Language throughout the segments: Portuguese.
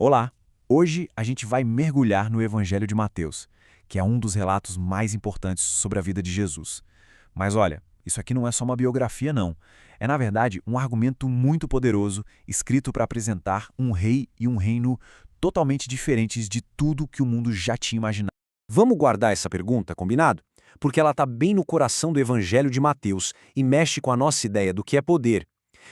Olá! Hoje a gente vai mergulhar no Evangelho de Mateus, que é um dos relatos mais importantes sobre a vida de Jesus. Mas olha, isso aqui não é só uma biografia, não. É, na verdade, um argumento muito poderoso, escrito para apresentar um rei e um reino totalmente diferentes de tudo que o mundo já tinha imaginado. Vamos guardar essa pergunta, combinado? Porque ela está bem no coração do Evangelho de Mateus e mexe com a nossa ideia do que é poder.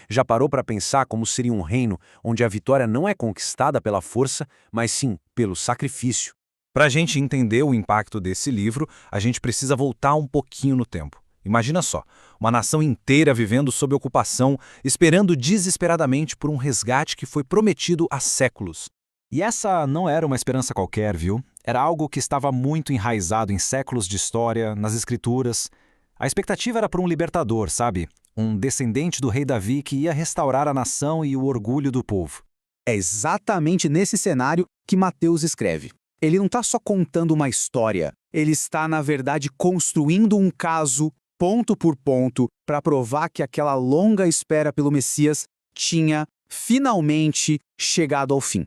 Já parou para pensar como seria um reino onde a vitória não é conquistada pela força, mas sim pelo sacrifício? Para a gente entender o impacto desse livro, a gente precisa voltar um pouquinho no tempo. Imagina só, uma nação inteira vivendo sob ocupação, esperando desesperadamente por um resgate que foi prometido há séculos. E essa não era uma esperança qualquer, viu? Era algo que estava muito enraizado em séculos de história, nas escrituras. A expectativa era por um libertador, sabe? Um descendente do rei Davi que ia restaurar a nação e o orgulho do povo. É exatamente nesse cenário que Mateus escreve. Ele não está só contando uma história, ele está, na verdade, construindo um caso, ponto por ponto, para provar que aquela longa espera pelo Messias tinha, finalmente, chegado ao fim.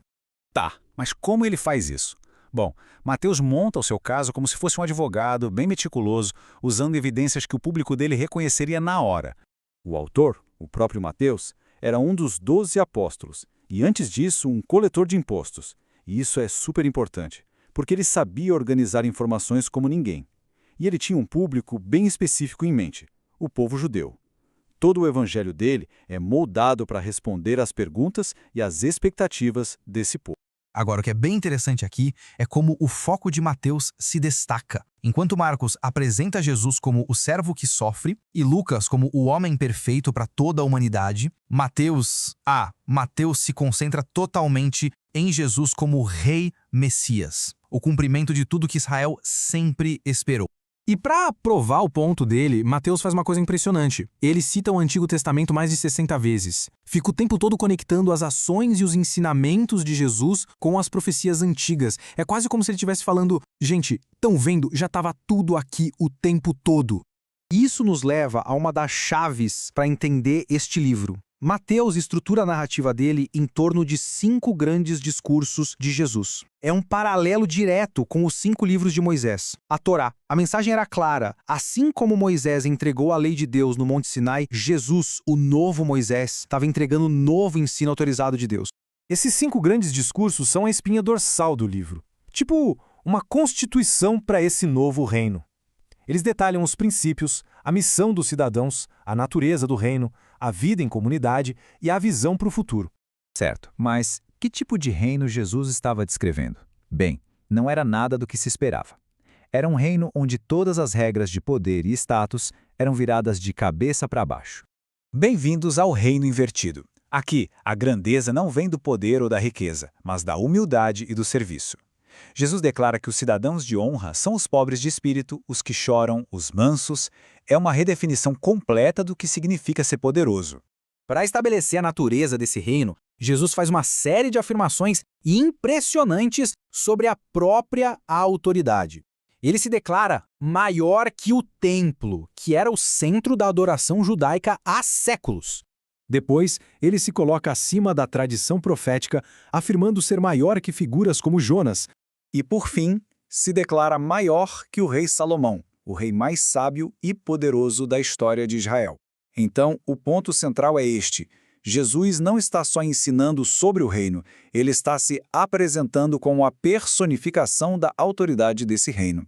Tá, mas como ele faz isso? Bom, Mateus monta o seu caso como se fosse um advogado bem meticuloso, usando evidências que o público dele reconheceria na hora. O autor, o próprio Mateus, era um dos 12 apóstolos, e antes disso um coletor de impostos. E isso é super importante, porque ele sabia organizar informações como ninguém. E ele tinha um público bem específico em mente, o povo judeu. Todo o evangelho dele é moldado para responder às perguntas e às expectativas desse povo. Agora, o que é bem interessante aqui é como o foco de Mateus se destaca. Enquanto Marcos apresenta Jesus como o servo que sofre e Lucas como o homem perfeito para toda a humanidade, Mateus se concentra totalmente em Jesus como o Rei Messias, o cumprimento de tudo que Israel sempre esperou. E para provar o ponto dele, Mateus faz uma coisa impressionante. Ele cita o Antigo Testamento mais de 60 vezes. Fica o tempo todo conectando as ações e os ensinamentos de Jesus com as profecias antigas. É quase como se ele estivesse falando, gente, estão vendo? Já estava tudo aqui o tempo todo. Isso nos leva a uma das chaves para entender este livro. Mateus estrutura a narrativa dele em torno de 5 grandes discursos de Jesus. É um paralelo direto com os 5 livros de Moisés. A Torá. A mensagem era clara. Assim como Moisés entregou a lei de Deus no Monte Sinai, Jesus, o novo Moisés, estava entregando o novo ensino autorizado de Deus. Esses 5 grandes discursos são a espinha dorsal do livro. Tipo, uma constituição para esse novo reino. Eles detalham os princípios, a missão dos cidadãos, a natureza do reino, a vida em comunidade e a visão para o futuro. Certo, mas que tipo de reino Jesus estava descrevendo? Bem, não era nada do que se esperava. Era um reino onde todas as regras de poder e status eram viradas de cabeça para baixo. Bem-vindos ao reino invertido. Aqui, a grandeza não vem do poder ou da riqueza, mas da humildade e do serviço. Jesus declara que os cidadãos de honra são os pobres de espírito, os que choram, os mansos. É uma redefinição completa do que significa ser poderoso. Para estabelecer a natureza desse reino, Jesus faz uma série de afirmações impressionantes sobre a própria autoridade. Ele se declara maior que o templo, que era o centro da adoração judaica há séculos. Depois, ele se coloca acima da tradição profética, afirmando ser maior que figuras como Jonas. E, por fim, se declara maior que o rei Salomão, o rei mais sábio e poderoso da história de Israel. Então, o ponto central é este. Jesus não está só ensinando sobre o reino, ele está se apresentando como a personificação da autoridade desse reino.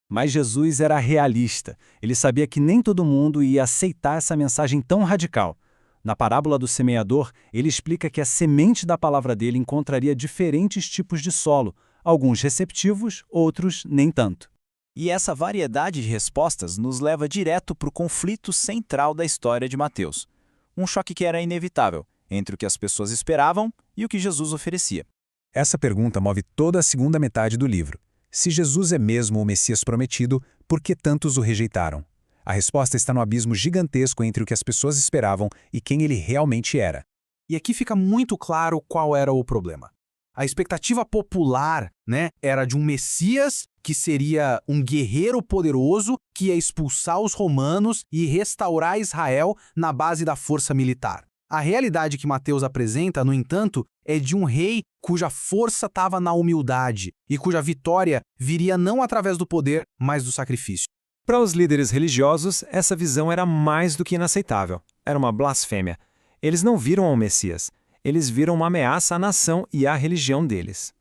Mas Jesus era realista. Ele sabia que nem todo mundo ia aceitar essa mensagem tão radical. Na parábola do semeador, ele explica que a semente da palavra dele encontraria diferentes tipos de solo, alguns receptivos, outros nem tanto. E essa variedade de respostas nos leva direto para o conflito central da história de Mateus. Um choque que era inevitável entre o que as pessoas esperavam e o que Jesus oferecia. Essa pergunta move toda a segunda metade do livro. Se Jesus é mesmo o Messias prometido, por que tantos o rejeitaram? A resposta está no abismo gigantesco entre o que as pessoas esperavam e quem ele realmente era. E aqui fica muito claro qual era o problema. A expectativa popular, era de um Messias que seria um guerreiro poderoso que ia expulsar os romanos e restaurar Israel na base da força militar. A realidade que Mateus apresenta, no entanto, é de um rei cuja força estava na humildade e cuja vitória viria não através do poder, mas do sacrifício. Para os líderes religiosos, essa visão era mais do que inaceitável. Era uma blasfêmia. Eles não viram ao Messias. Eles viram uma ameaça à nação e à religião deles.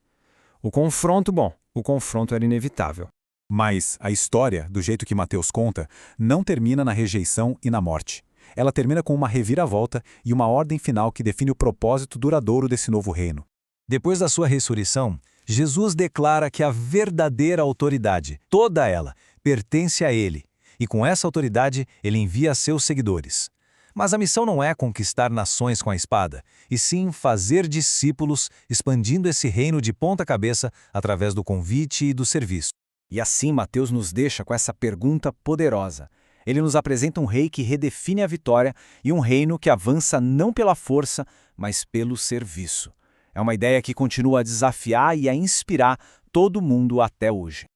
O confronto era inevitável. Mas a história, do jeito que Mateus conta, não termina na rejeição e na morte. Ela termina com uma reviravolta e uma ordem final que define o propósito duradouro desse novo reino. Depois da sua ressurreição, Jesus declara que a verdadeira autoridade, toda ela, pertence a Ele, e com essa autoridade ele envia seus seguidores. Mas a missão não é conquistar nações com a espada, e sim fazer discípulos, expandindo esse reino de ponta cabeça através do convite e do serviço. E assim Mateus nos deixa com essa pergunta poderosa. Ele nos apresenta um rei que redefine a vitória e um reino que avança não pela força, mas pelo serviço. É uma ideia que continua a desafiar e a inspirar todo mundo até hoje.